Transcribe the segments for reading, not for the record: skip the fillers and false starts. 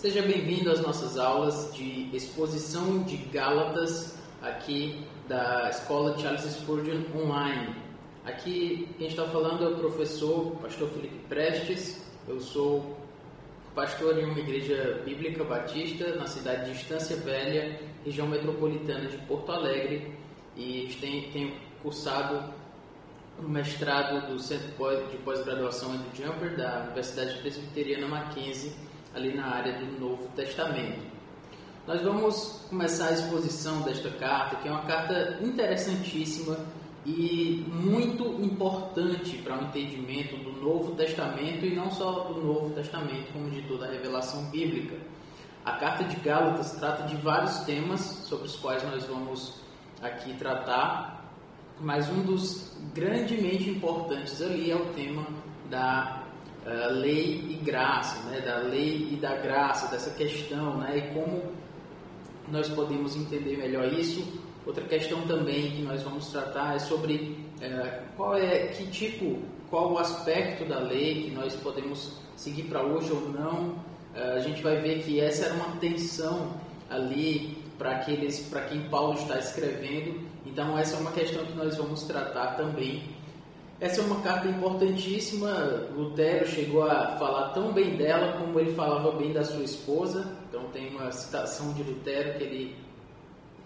Seja bem-vindo às nossas aulas de exposição de Gálatas aqui da Escola Charles Spurgeon Online. Aqui quem está falando é o pastor Felipe Prestes. Eu sou pastor em uma igreja bíblica batista na cidade de Estância Velha, região metropolitana de Porto Alegre, e tenho cursado o mestrado do Centro de Pós-Graduação do Jumper da Universidade Presbiteriana Mackenzie, ali na área do Novo Testamento. Nós vamos começar a exposição desta carta, que é uma carta interessantíssima e muito importante para o entendimento do Novo Testamento, e não só do Novo Testamento, como de toda a revelação bíblica. A carta de Gálatas trata de vários temas sobre os quais nós vamos aqui tratar, mas um dos grandemente importantes ali é o tema da lei e graça, né? Da lei e da graça, dessa questão, né? E como nós podemos entender melhor isso. Outra questão também que nós vamos tratar é sobre qual o aspecto da lei que nós podemos seguir para hoje ou não. A gente vai ver que essa era uma tensão ali para quem Paulo está escrevendo. Então essa é uma questão que nós vamos tratar também. Essa é uma carta importantíssima. Lutero chegou a falar tão bem dela como ele falava bem da sua esposa. Então tem uma citação de Lutero que ele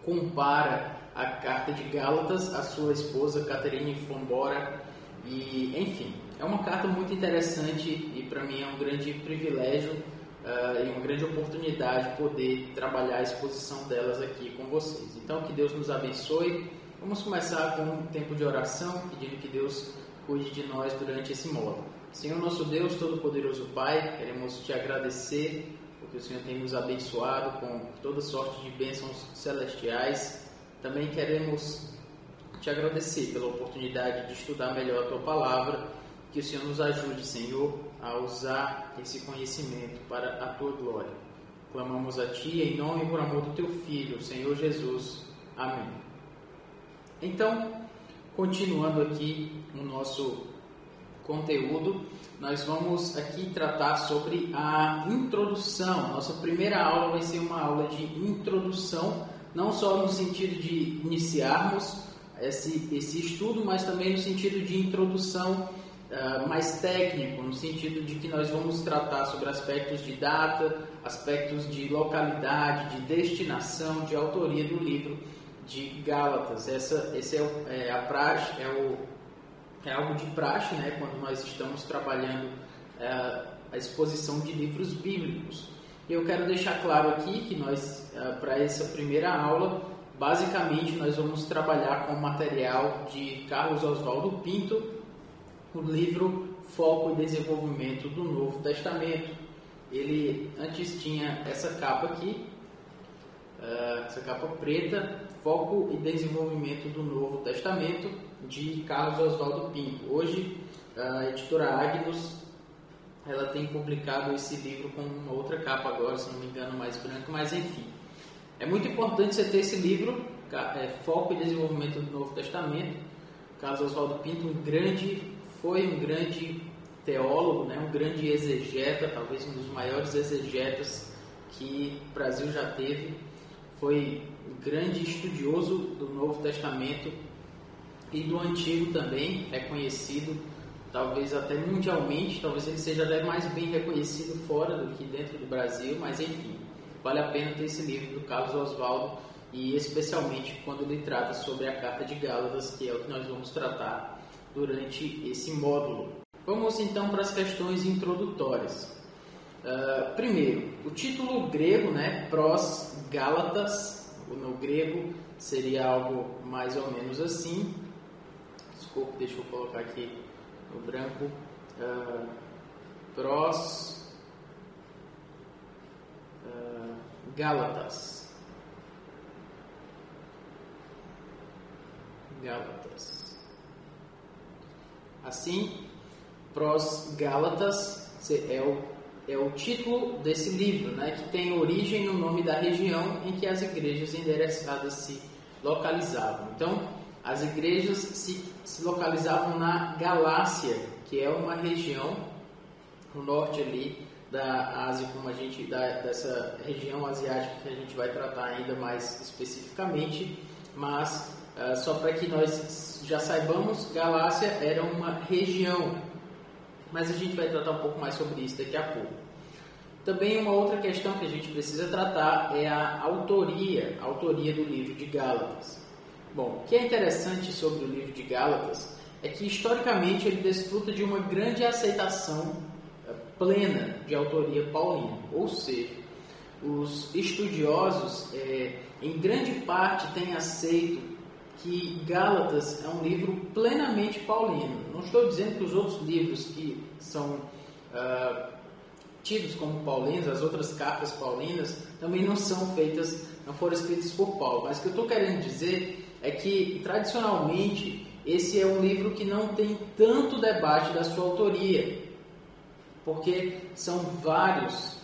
compara a carta de Gálatas à sua esposa Catherine von Bora. E, enfim, é uma carta muito interessante e para mim é um grande privilégio e uma grande oportunidade poder trabalhar a exposição delas aqui com vocês. Então, que Deus nos abençoe. Vamos começar com um tempo de oração, pedindo que Deus cuide de nós durante esse módulo. Senhor nosso Deus, Todo-Poderoso Pai, queremos Te agradecer porque o Senhor tem nos abençoado com toda sorte de bênçãos celestiais. Também queremos Te agradecer pela oportunidade de estudar melhor a Tua Palavra, que o Senhor nos ajude, Senhor, a usar esse conhecimento para a Tua glória. Clamamos a Ti em nome e por amor do Teu Filho, Senhor Jesus. Amém. Então, continuando aqui no nosso conteúdo, nós vamos aqui tratar sobre a introdução. Nossa primeira aula vai ser uma aula de introdução, não só no sentido de iniciarmos esse estudo, mas também no sentido de introdução mais técnico, no sentido de que nós vamos tratar sobre aspectos de data, aspectos de localidade, de destinação, de autoria do livro de Gálatas. Esse é algo de praxe, né, quando nós estamos trabalhando a exposição de livros bíblicos. Eu quero deixar claro aqui que nós, para essa primeira aula, basicamente nós vamos trabalhar com o material de Carlos Oswaldo Pinto, o livro Foco e Desenvolvimento do Novo Testamento. Ele antes tinha essa capa aqui, essa capa preta, Foco e Desenvolvimento do Novo Testamento, de Carlos Oswaldo Pinto. Hoje, a editora Agnus, ela tem publicado esse livro com uma outra capa agora, se não me engano, mais branca, mas enfim. É muito importante você ter esse livro, Foco e Desenvolvimento do Novo Testamento. Carlos Oswaldo Pinto foi um grande teólogo, né, um grande exegeta, talvez um dos maiores exegetas que o Brasil já teve. Foi um grande estudioso do Novo Testamento e do Antigo também, reconhecido, talvez até mundialmente, talvez ele seja até mais bem reconhecido fora do que dentro do Brasil, mas enfim, vale a pena ter esse livro do Carlos Oswaldo, e especialmente quando ele trata sobre a carta de Gálatas, que é o que nós vamos tratar durante esse módulo. Vamos então para as questões introdutórias. Primeiro, o título grego, né, pros Gálatas, no grego seria algo mais ou menos assim. Desculpa, deixa eu colocar aqui no branco. Pros Gálatas. Assim, pros Gálatas é o título desse livro, né, que tem origem no nome da região em que as igrejas endereçadas se localizavam. Então, as igrejas se localizavam na Galácia, que é uma região no norte ali da Ásia, como dessa região asiática que a gente vai tratar ainda mais especificamente, mas só para que nós já saibamos, Galácia era uma região, mas a gente vai tratar um pouco mais sobre isso daqui a pouco. Também uma outra questão que a gente precisa tratar é a autoria do livro de Gálatas. Bom, o que é interessante sobre o livro de Gálatas é que historicamente ele desfruta de uma grande aceitação plena de autoria paulina, ou seja, os estudiosos em grande parte têm aceito que Gálatas é um livro plenamente paulino. Não estou dizendo que os outros livros que são tidos como paulinos, as outras cartas paulinas, também não foram escritas por Paulo, mas o que eu estou querendo dizer é que, tradicionalmente, esse é um livro que não tem tanto debate da sua autoria, porque são vários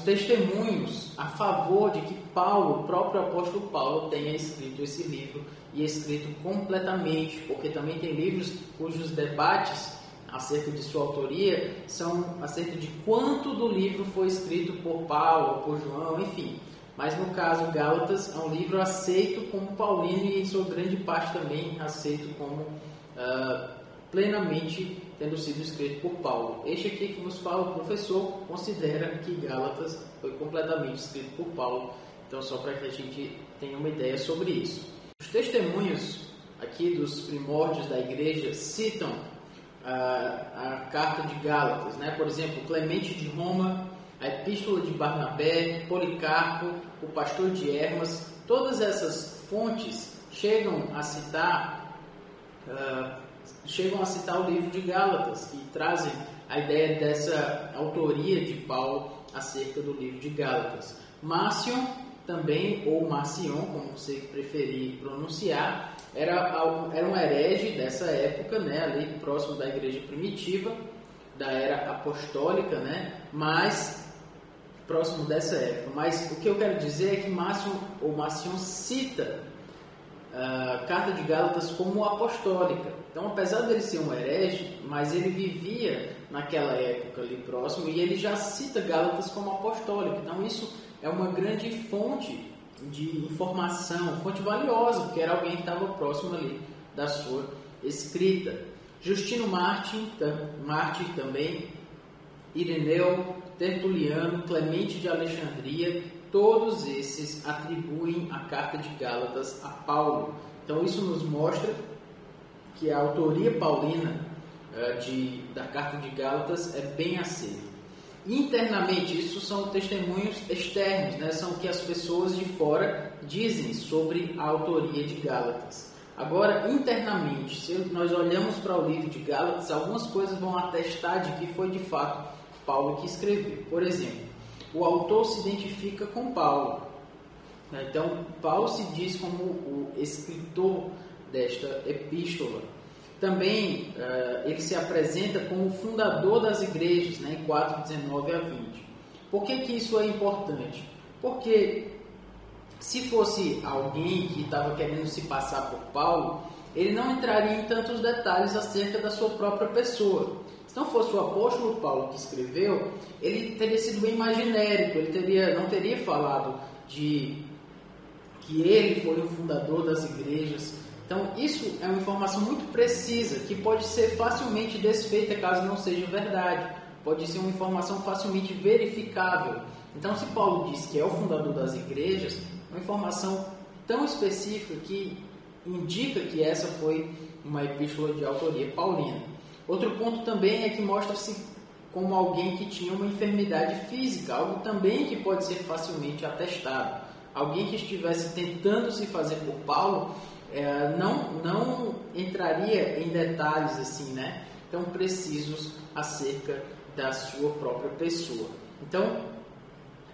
testemunhos a favor de que Paulo, o próprio apóstolo Paulo, tenha escrito esse livro, e escrito completamente, porque também tem livros cujos debates acerca de sua autoria são acerca de quanto do livro foi escrito por Paulo, por João, enfim. Mas no caso, Gálatas é um livro aceito como paulino e em sua grande parte também aceito como plenamente tendo sido escrito por Paulo. Este aqui que vos fala, o professor, considera que Gálatas foi completamente escrito por Paulo. Então, só para que a gente tenha uma ideia sobre isso. Os testemunhos aqui dos primórdios da igreja citam a carta de Gálatas, né? Por exemplo, Clemente de Roma, a Epístola de Barnabé, Policarpo, o pastor de Hermas. Todas essas fontes chegam a citar o livro de Gálatas e trazem a ideia dessa autoria de Paulo acerca do livro de Gálatas. Marcion também, ou Marcion, como você preferir pronunciar, era um herege dessa época, né, ali próximo da igreja primitiva, da era apostólica, né, mas próximo dessa época. Mas o que eu quero dizer é que Marcion cita a carta de Gálatas como apostólica. Então, apesar dele ser um herege, mas ele vivia naquela época ali próximo e ele já cita Gálatas como apostólica. Então, isso é uma grande fonte de informação, fonte valiosa, porque era alguém que estava próximo ali da sua escrita. Justino Mártir também, Ireneu, Tertuliano, Clemente de Alexandria, todos esses atribuem a carta de Gálatas a Paulo. Então isso nos mostra que a autoria paulina da carta de Gálatas é bem aceita. Internamente, isso são testemunhos externos, né? São o que as pessoas de fora dizem sobre a autoria de Gálatas. Agora, internamente, se nós olhamos para o livro de Gálatas, algumas coisas vão atestar de que foi de fato Paulo que escreveu. Por exemplo, o autor se identifica com Paulo. Então, Paulo se diz como o escritor desta epístola. Também ele se apresenta como o fundador das igrejas, né, em 4:19 a 20. Por que isso é importante? Porque se fosse alguém que estava querendo se passar por Paulo, ele não entraria em tantos detalhes acerca da sua própria pessoa. Se não fosse o apóstolo Paulo que escreveu, ele teria sido bem mais genérico, ele não teria falado de que ele foi o fundador das igrejas. Então, isso é uma informação muito precisa, que pode ser facilmente desfeita caso não seja verdade. Pode ser uma informação facilmente verificável. Então, se Paulo diz que é o fundador das igrejas, uma informação tão específica que indica que essa foi uma epístola de autoria paulina. Outro ponto também é que mostra-se como alguém que tinha uma enfermidade física, algo também que pode ser facilmente atestado. Alguém que estivesse tentando se fazer por Paulo não entraria em detalhes assim, né? Tão precisos acerca da sua própria pessoa. Então,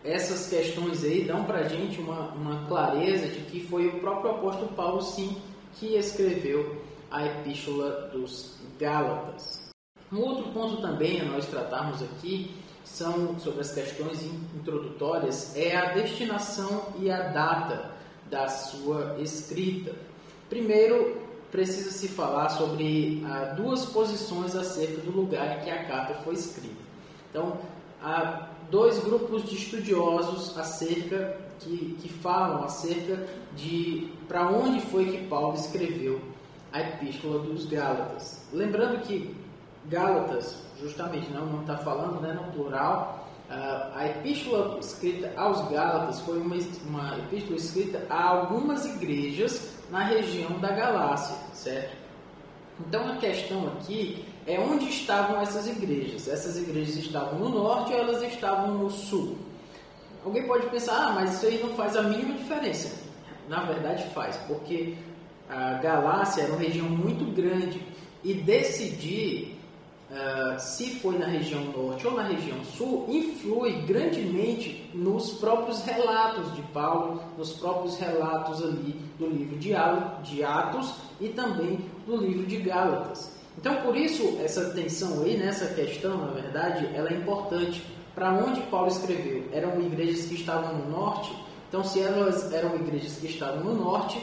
essas questões aí dão para a gente uma clareza de que foi o próprio apóstolo Paulo, sim, que escreveu a epístola dos Gálatas. Um outro ponto também a nós tratarmos aqui são sobre as questões introdutórias, é a destinação e a data da sua escrita. Primeiro, precisa-se falar sobre duas posições acerca do lugar em que a carta foi escrita. Então, há dois grupos de estudiosos que falam acerca de para onde foi que Paulo escreveu a Epístola dos Gálatas. Lembrando que Gálatas, justamente, não está falando, né, no plural. A epístola escrita aos Gálatas foi uma epístola escrita a algumas igrejas na região da Galácia, certo? Então a questão aqui é onde estavam essas igrejas. Essas igrejas estavam no norte ou elas estavam no sul? Alguém pode pensar, mas isso aí não faz a mínima diferença. Na verdade faz, porque a Galácia era uma região muito grande e decidir se foi na região norte ou na região sul, influi grandemente nos próprios relatos de Paulo, nos próprios relatos ali do livro de Atos e também do livro de Gálatas. Então, por isso, essa tensão aí, nessa questão, na verdade, ela é importante. Para onde Paulo escreveu? Eram igrejas que estavam no norte? Então, se elas eram igrejas que estavam no norte,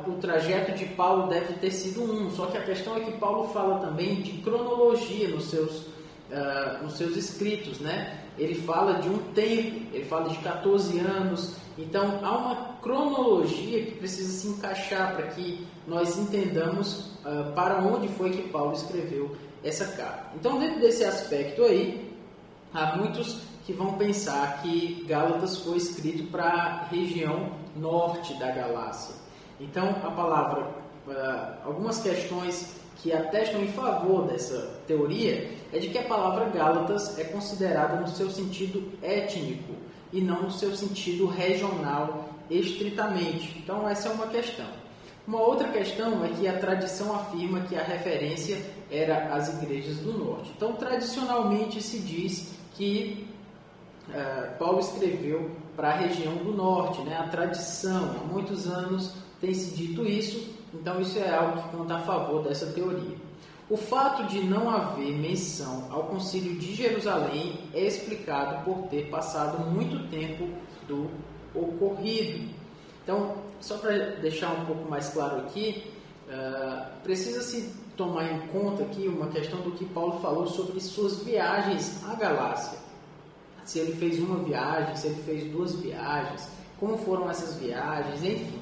o trajeto de Paulo deve ter sido só que a questão é que Paulo fala também de cronologia nos seus escritos, né? Ele fala de um tempo, ele fala de 14 anos, então há uma cronologia que precisa se encaixar para que nós entendamos para onde foi que Paulo escreveu essa carta. Então, dentro desse aspecto aí, há muitos que vão pensar que Gálatas foi escrito para a região norte da Galácia. Então, a palavra, algumas questões que atestam em favor dessa teoria é de que a palavra Gálatas é considerada no seu sentido étnico e não no seu sentido regional estritamente. Então, essa é uma questão. Uma outra questão é que a tradição afirma que a referência era as igrejas do norte. Então, tradicionalmente se diz que Paulo escreveu para a região do norte, né? A tradição, há muitos anos tem se dito isso, então isso é algo que conta a favor dessa teoria. O fato de não haver menção ao Concílio de Jerusalém é explicado por ter passado muito tempo do ocorrido. Então, só para deixar um pouco mais claro aqui, precisa-se tomar em conta aqui uma questão do que Paulo falou sobre suas viagens à Galácia. Se ele fez uma viagem, se ele fez 2 viagens, como foram essas viagens, enfim.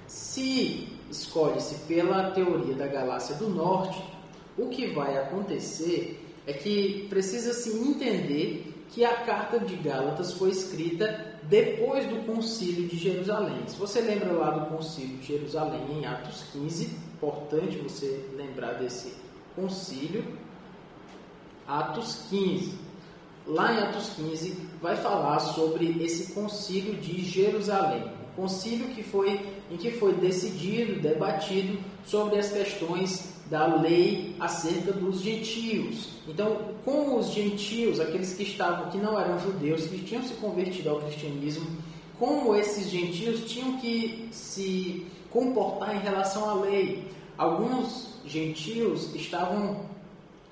Se escolhe-se pela teoria da Galácia do Norte, o que vai acontecer é que precisa-se entender que a carta de Gálatas foi escrita depois do Concílio de Jerusalém. Se você lembra lá do Concílio de Jerusalém em Atos 15, importante você lembrar desse concílio, Atos 15. Lá em Atos 15 vai falar sobre esse concílio de Jerusalém. Concílio em que foi decidido, debatido sobre as questões da lei acerca dos gentios. Então, como os gentios, aqueles que não eram judeus, que tinham se convertido ao cristianismo, como esses gentios tinham que se comportar em relação à lei. Alguns gentios estavam,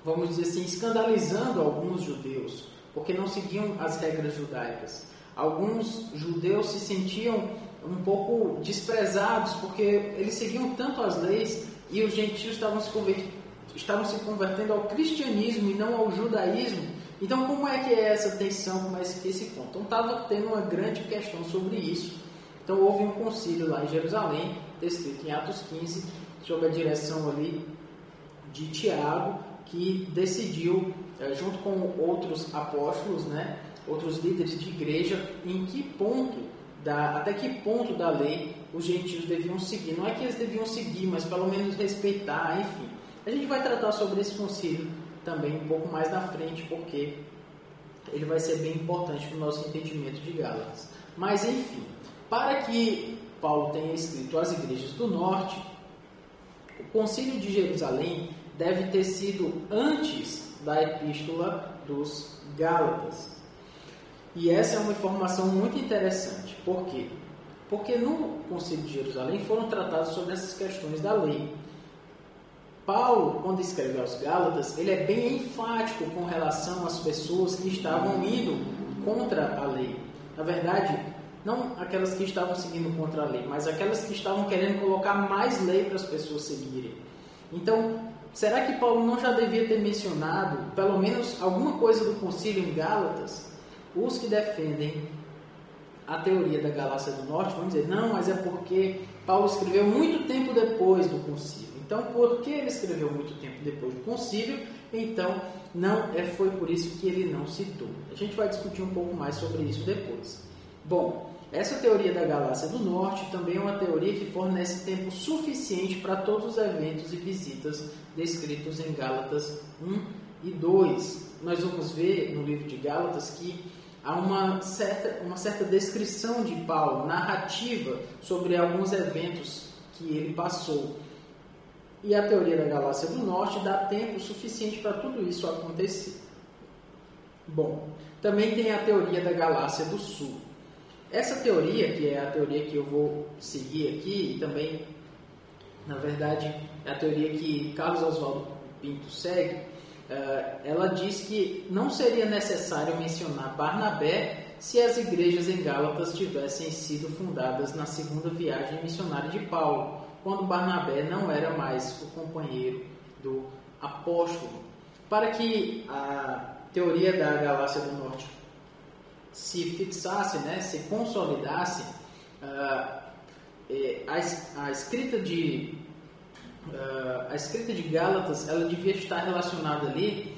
vamos dizer assim, escandalizando alguns judeus, porque não seguiam as regras judaicas. Alguns judeus se sentiam um pouco desprezados, porque eles seguiam tanto as leis e os gentios estavam se convertendo ao cristianismo e não ao judaísmo. Então, como é que é essa tensão, como é esse ponto? Então, estava tendo uma grande questão sobre isso. Então, houve um concílio lá em Jerusalém, descrito em Atos 15, sob a direção ali de Tiago, que decidiu, junto com outros apóstolos, né, outros líderes de igreja, até que ponto da lei os gentios deviam seguir. Não é que eles deviam seguir, mas pelo menos respeitar, enfim. A gente vai tratar sobre esse concílio também um pouco mais na frente, porque ele vai ser bem importante para o nosso entendimento de Gálatas. Mas, enfim, para que Paulo tenha escrito às igrejas do norte, o concílio de Jerusalém deve ter sido antes da epístola dos Gálatas. E essa é uma informação muito interessante. Por quê? Porque no Concílio de Jerusalém foram tratadas sobre essas questões da lei. Paulo, quando escreve aos Gálatas, ele é bem enfático com relação às pessoas que estavam indo contra a lei. Na verdade, não aquelas que estavam seguindo contra a lei, mas aquelas que estavam querendo colocar mais lei para as pessoas seguirem. Então, será que Paulo não já devia ter mencionado, pelo menos, alguma coisa do concílio em Gálatas? Os que defendem a teoria da Galácia do Norte vão dizer, não, mas é porque Paulo escreveu muito tempo depois do concílio. Então, porque ele escreveu muito tempo depois do concílio, então foi por isso que ele não citou. A gente vai discutir um pouco mais sobre isso depois. Bom, essa teoria da Galácia do Norte também é uma teoria que fornece tempo suficiente para todos os eventos e visitas descritos em Gálatas 1 e 2. Nós vamos ver no livro de Gálatas que há uma certa descrição de Paulo, narrativa sobre alguns eventos que ele passou. E a teoria da Galácia do Norte dá tempo suficiente para tudo isso acontecer. Bom, também tem a teoria da Galácia do Sul. Essa teoria, que é a teoria que eu vou seguir aqui, e também, na verdade, é a teoria que Carlos Oswaldo Pinto segue, ela diz que não seria necessário mencionar Barnabé se as igrejas em Gálatas tivessem sido fundadas na segunda viagem missionária de Paulo, quando Barnabé não era mais o companheiro do apóstolo. Para que a teoria da Galácia do Norte se fixasse, se consolidasse, a escrita de Gálatas ela devia estar relacionada ali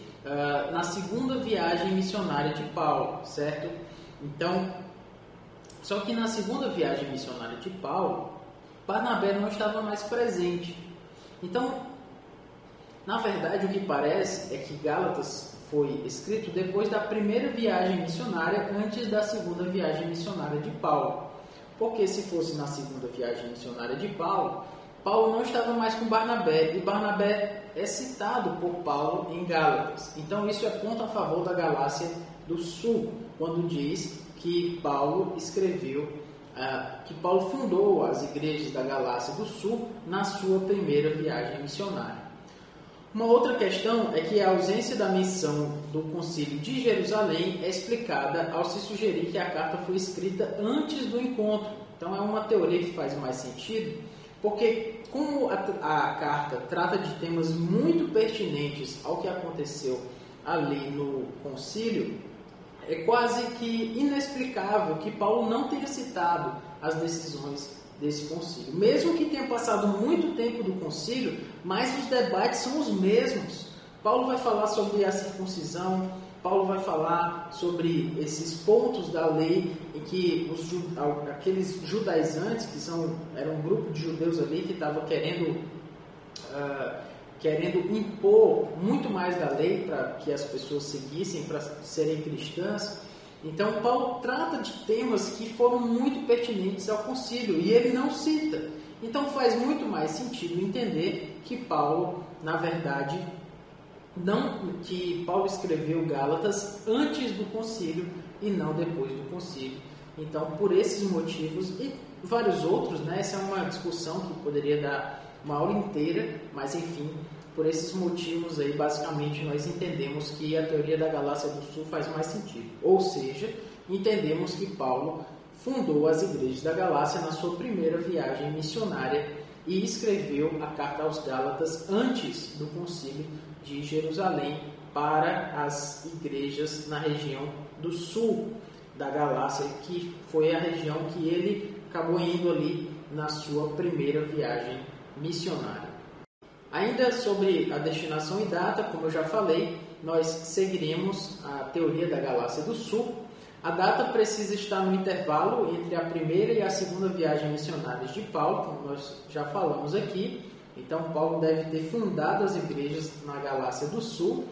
na segunda viagem missionária de Paulo, certo? Então, só que na segunda viagem missionária de Paulo, Barnabé não estava mais presente. Então, na verdade, o que parece é que Gálatas foi escrito depois da primeira viagem missionária, antes da segunda viagem missionária de Paulo. Porque se fosse na segunda viagem missionária de Paulo, Paulo não estava mais com Barnabé, e Barnabé é citado por Paulo em Gálatas. Então isso é ponto a favor da Galácia do Sul, quando diz que Paulo que Paulo fundou as igrejas da Galácia do Sul na sua primeira viagem missionária. Uma outra questão é que a ausência da menção do concílio de Jerusalém é explicada ao se sugerir que a carta foi escrita antes do encontro. Então é uma teoria que faz mais sentido, porque como a carta trata de temas muito pertinentes ao que aconteceu ali no concílio, é quase que inexplicável que Paulo não tenha citado as decisões desse concílio. Mesmo que tenha passado muito tempo do concílio, mas os debates são os mesmos. Paulo vai falar sobre a circuncisão, Paulo vai falar sobre esses pontos da lei em que aqueles judaizantes, que eram um grupo de judeus ali que estava querendo impor muito mais da lei para que as pessoas seguissem, para serem cristãs. Então, Paulo trata de temas que foram muito pertinentes ao concílio e ele não cita. Então, faz muito mais sentido entender que Paulo, na verdade, que Paulo escreveu Gálatas antes do concílio e não depois do concílio. Então, por esses motivos e vários outros, essa é uma discussão que poderia dar uma aula inteira, mas enfim, por esses motivos aí, basicamente, nós entendemos que a teoria da Galácia do Sul faz mais sentido. Ou seja, entendemos que Paulo fundou as igrejas da Galácia na sua primeira viagem missionária e escreveu a carta aos Gálatas antes do concílio de Jerusalém para as igrejas na região do sul da Galácia, que foi a região que ele acabou indo ali na sua primeira viagem missionária. Ainda sobre a destinação e data, como eu já falei, nós seguiremos a teoria da Galácia do Sul. A data precisa estar no intervalo entre a primeira e a segunda viagem missionárias de Paulo, como nós já falamos aqui. Então, Paulo deve ter fundado as igrejas na Galácia do Sul,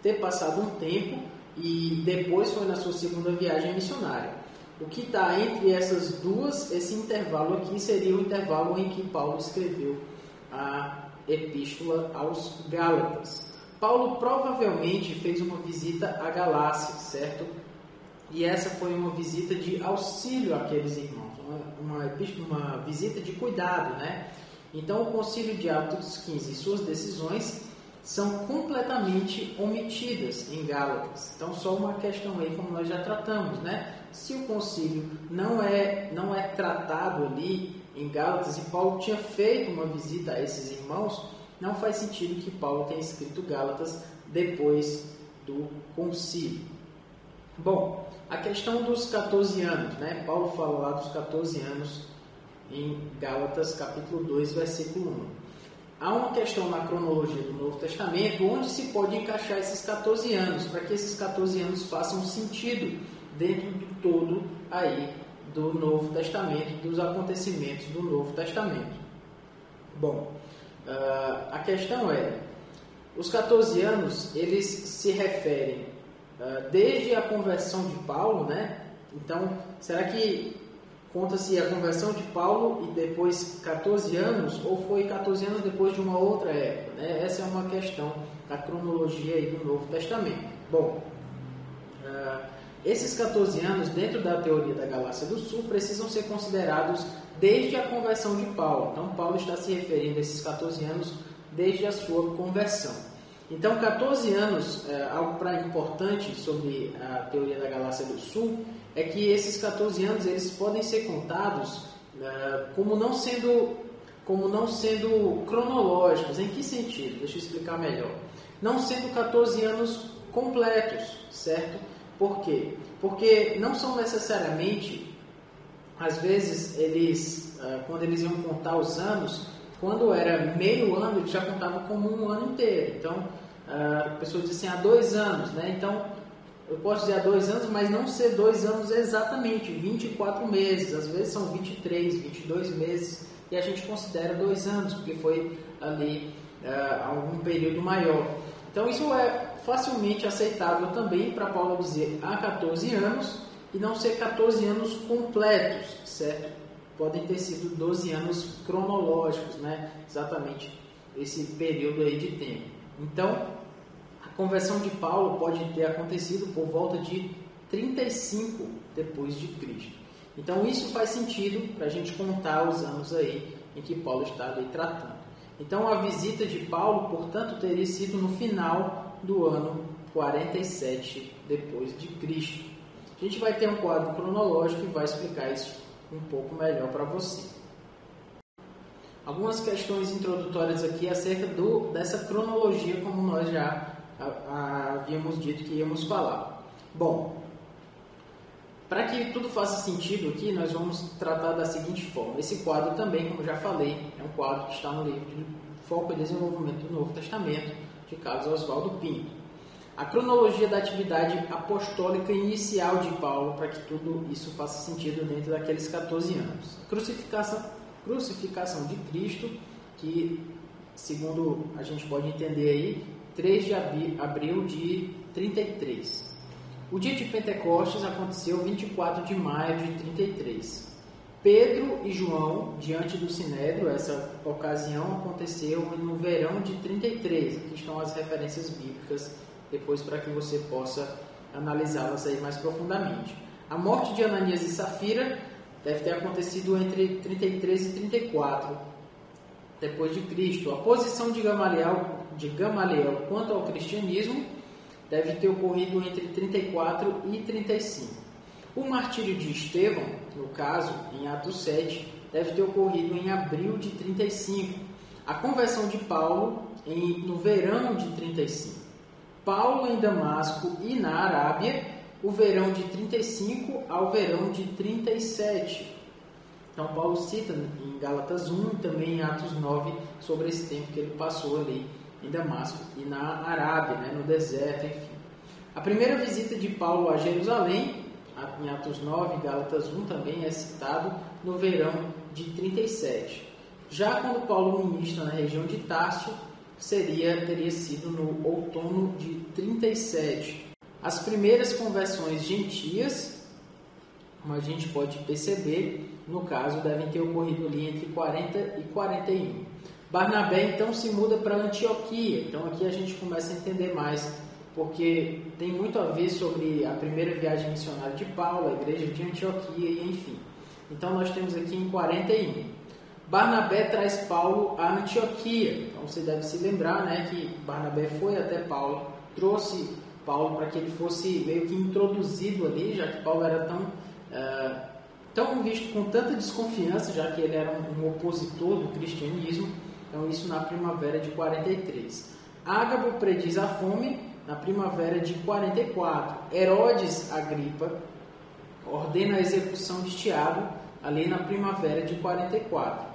ter passado um tempo e depois foi na sua segunda viagem missionária. O que está entre essas duas, esse intervalo aqui, seria o intervalo em que Paulo escreveu a Epístola aos Gálatas. Paulo provavelmente fez uma visita à Galácia, certo? E essa foi uma visita de auxílio àqueles irmãos, uma visita de cuidado, Então, o Concílio de Atos 15 e suas decisões são completamente omitidas em Gálatas. Então, só uma questão aí, como nós já tratamos, Se o concílio não é tratado ali em Gálatas, e Paulo tinha feito uma visita a esses irmãos, não faz sentido que Paulo tenha escrito Gálatas depois do concílio. Bom, a questão dos 14 anos, né? Paulo fala lá dos 14 anos em Gálatas capítulo 2, versículo 1. Há uma questão na cronologia do Novo Testamento onde se pode encaixar esses 14 anos, para que esses 14 anos façam sentido dentro do todo aí do Novo Testamento, dos acontecimentos do Novo Testamento. Bom, a questão é, os 14 anos, eles se referem desde a conversão de Paulo, né? Então, será que conta-se a conversão de Paulo e depois 14 anos, ou foi 14 anos depois de uma outra época, né? Essa é uma questão da cronologia aí do Novo Testamento. Bom, esses 14 anos, dentro da teoria da Galácia do Sul, precisam ser considerados desde a conversão de Paulo. Então, Paulo está se referindo a esses 14 anos desde a sua conversão. Então, 14 anos, algo importante sobre a teoria da Galácia do Sul, é que esses 14 anos eles podem ser contados como não sendo cronológicos. Em que sentido? Deixa eu explicar melhor. Não sendo 14 anos completos, certo? Por quê? Porque não são necessariamente, às vezes, quando eles iam contar os anos, quando era meio ano, eles já contavam como um ano inteiro. Então, a pessoa diz assim, há 2 anos, né? Então, eu posso dizer há 2 anos, mas não ser 2 anos exatamente, 24 meses, às vezes são 23, 22 meses, e a gente considera 2 anos, porque foi ali algum período maior. Então, isso é facilmente aceitável também para Paulo dizer há 14 anos e não ser 14 anos completos, certo? Podem ter sido 12 anos cronológicos, né? Exatamente esse período aí de tempo. Então, a conversão de Paulo pode ter acontecido por volta de 35 depois de Cristo. Então, isso faz sentido para a gente contar os anos aí em que Paulo está ali tratando. Então, a visita de Paulo, portanto, teria sido no final do ano 47 depois de Cristo. A gente vai ter um quadro cronológico e vai explicar isso um pouco melhor para você. Algumas questões introdutórias aqui acerca dessa cronologia, como nós já havíamos dito que íamos falar. Bom, para que tudo faça sentido aqui, nós vamos tratar da seguinte forma. Esse quadro também, como já falei, é um quadro que está no livro de Foco e Desenvolvimento do Novo Testamento, de Carlos Oswaldo Pinto. A cronologia da atividade apostólica inicial de Paulo, para que tudo isso faça sentido dentro daqueles 14 anos. Crucificação de Cristo, que, segundo a gente pode entender aí, 3 de abril de 33. O dia de Pentecostes aconteceu 24 de maio de 33. Pedro e João, diante do Sinédrio, essa ocasião aconteceu no verão de 33. Aqui estão as referências bíblicas, depois para que você possa analisá-las aí mais profundamente. A morte de Ananias e Safira deve ter acontecido entre 33 e 34 depois de Cristo. A posição de Gamaliel quanto ao cristianismo deve ter ocorrido entre 34 e 35. O martírio de Estevão, no caso, em Atos 7, deve ter ocorrido em abril de 35. A conversão de Paulo no verão de 35. Paulo em Damasco e na Arábia, o verão de 35 ao verão de 37. Então, Paulo cita em Gálatas 1, também em Atos 9, sobre esse tempo que ele passou ali em Damasco e na Arábia, né, no deserto, enfim. A primeira visita de Paulo a Jerusalém, em Atos 9, Gálatas 1, também é citado no verão de 37. Já quando Paulo ministra na região de Tarso, teria sido no outono de 37. As primeiras conversões gentias, como a gente pode perceber, no caso, devem ter ocorrido ali entre 40 e 41. Barnabé, então, se muda para Antioquia. Então, aqui a gente começa a entender mais, porque tem muito a ver sobre a primeira viagem missionária de Paulo, a igreja de Antioquia, e enfim. Então, nós temos aqui em 41. Barnabé traz Paulo a Antioquia. Então, você deve se lembrar, né, que Barnabé foi até Paulo, trouxe Paulo para que ele fosse meio que introduzido ali, já que Paulo era tão visto com tanta desconfiança, já que ele era um opositor do cristianismo. então isso na primavera de 43. Ágabo prediz a fome na primavera de 44. Herodes Agripa ordena a execução de Tiago ali na primavera de 44.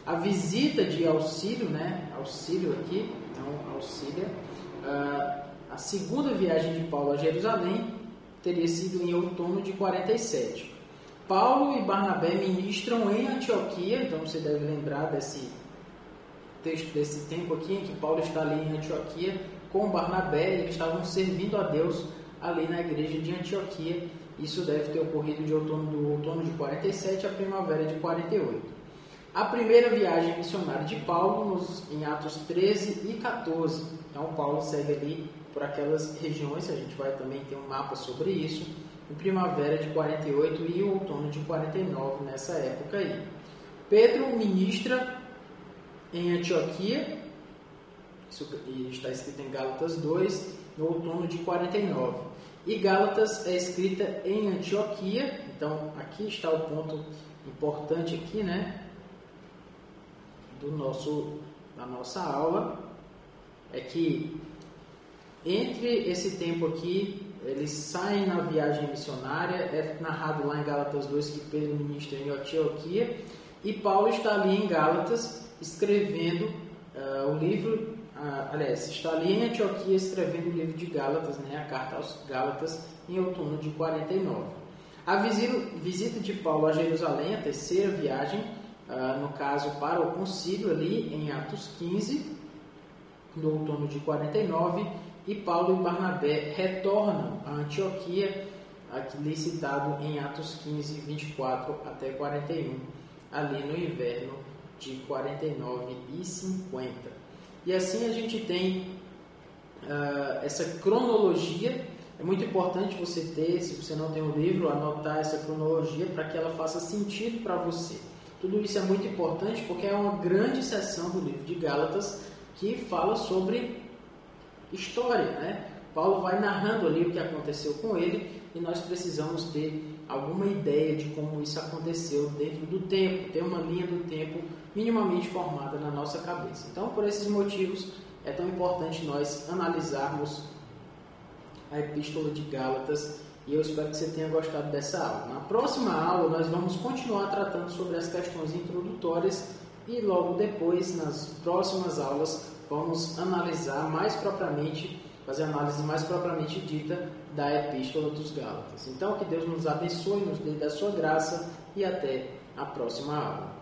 A visita de Auxílio, Auxílio aqui, então Auxília, a segunda viagem de Paulo a Jerusalém teria sido em outono de 47. Paulo e Barnabé ministram em Antioquia, então você deve lembrar desse tempo aqui em que Paulo está ali em Antioquia com Barnabé, eles estavam servindo a Deus ali na igreja de Antioquia. Isso deve ter ocorrido do outono de 47 à primavera de 48. A primeira viagem missionária de Paulo em Atos 13 e 14. Então Paulo segue ali por aquelas regiões, a gente vai também ter um mapa sobre isso, em primavera de 48 e outono de 49, nessa época aí. Pedro ministra em Antioquia, isso está escrito em Gálatas 2, no outono de 49. E Gálatas é escrita em Antioquia, então aqui está o ponto importante aqui, da nossa aula, é que entre esse tempo aqui, eles saem na viagem missionária, é narrado lá em Gálatas 2 que Pedro ministra em Antioquia, e Paulo está ali em Gálatas escrevendo o livro, está ali em Antioquia escrevendo o livro de Gálatas, a carta aos Gálatas, em outono de 49. A visita de Paulo a Jerusalém, a terceira viagem, no caso para o concílio ali em Atos 15, no outono de 49, e Paulo e Barnabé retornam a Antioquia, aqui citado em Atos 15, 24 até 41, ali no inverno de 49 e 50. E assim a gente tem essa cronologia. É muito importante você ter, se você não tem o livro, anotar essa cronologia para que ela faça sentido para você. Tudo isso é muito importante porque é uma grande seção do livro de Gálatas que fala sobre história, Paulo vai narrando ali o que aconteceu com ele e nós precisamos ter alguma ideia de como isso aconteceu dentro do tempo, ter uma linha do tempo minimamente formada na nossa cabeça. Então, por esses motivos, é tão importante nós analisarmos a Epístola de Gálatas e eu espero que você tenha gostado dessa aula. Na próxima aula, nós vamos continuar tratando sobre as questões introdutórias e logo depois, nas próximas aulas, vamos analisar mais propriamente, fazer a análise mais propriamente dita da Epístola dos Gálatas. Então, que Deus nos abençoe, nos dê da sua graça e até a próxima aula.